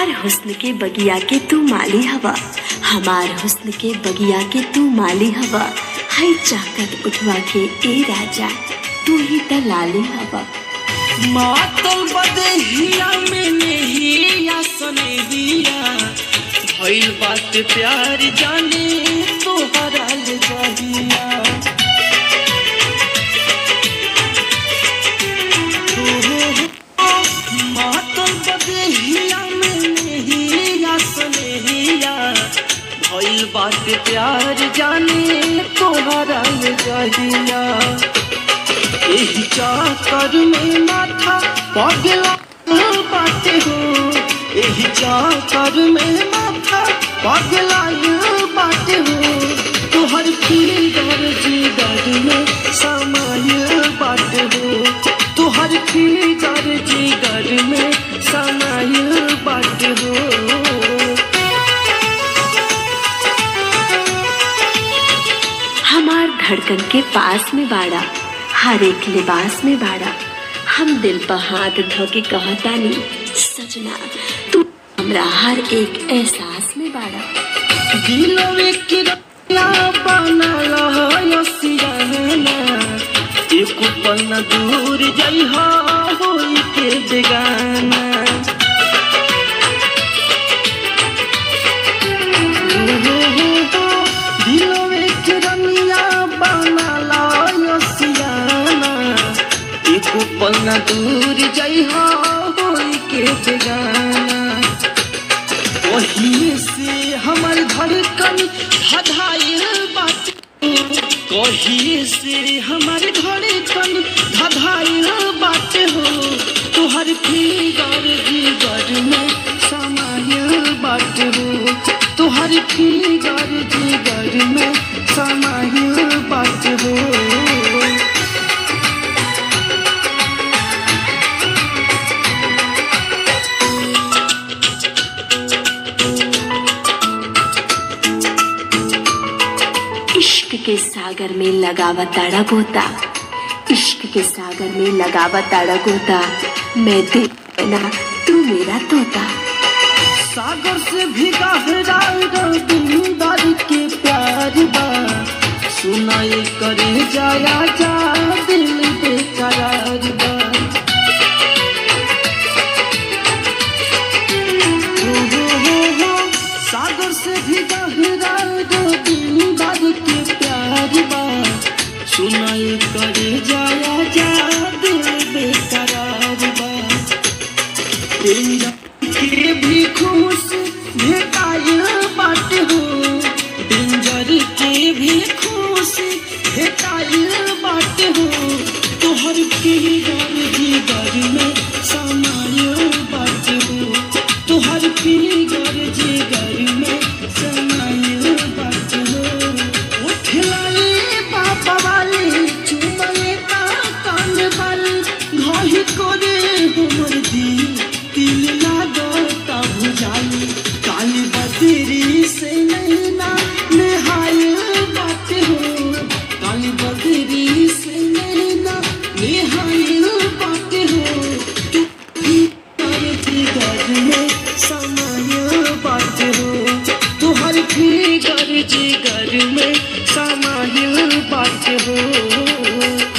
हमार हुस्न के बगिया के तू माली हवा, हमार हुस्न के बगिया के तू माली हवा, हाय चाकत उठवा के ए राजा तू ही त लाली हवा। मातल बदहिया में नहिया सनेहिया भइल बात प्यार जाने तोहरा ले जाहिया। मातल बदहिया में नहिया सनेहिया भइल बात प्यार जाने तोहरा ले जाहिया। एही चाकर में माथा पगला बाटे हो, एही चाकर में माथा पगला बाटे हो, तोहर फिगर जिगर में समायल बाटे हो, तोहर फिगर जिगर में समायल बाटे हो। हमार धड़कन के पास में बाड़ा, हर एक लिबास में बाड़ा, हम दिल पर हाथ धो के कहतानी सजना तू हमरा हर एक एहसास में बाड़ा। दिलवे के रतिया बनला है सियाना, एक पल न दूर जइहा होई के बेगाना। दिलवे के रतिया बनला है सियाना, एक पल न दूर जइहा होई के बेगाना। वही से हमर धड़कन धधाइल बाटे, कही से हमर धड़कन धधाइल बाटे हो, तोहर फिगर जिगर में समायल बाटे हो, तोहर फिगर जिगर में समायल बाटे हो। इश्क के सागर में लगावा ताड़ा गोता, इश्क के सागर में लगावा ताड़ा गोता, मैं देना तू मेरा तोता। सागर से भी गहरा दिलदार के प्यार बा, सुनाई करे जाया जा दिल बेकरार बा। सागर से भी गहरा दिलदार के प्यार बा, सुनाई करे जाया जा दिल बेकरार बा। के भी खुश भेटाइल बाटे हो, डेंजर के भी खुश भेटाइल बाटे हो, तोहर फिगर जिगर में समायल बाटे हो, तोहर फिगर जिगर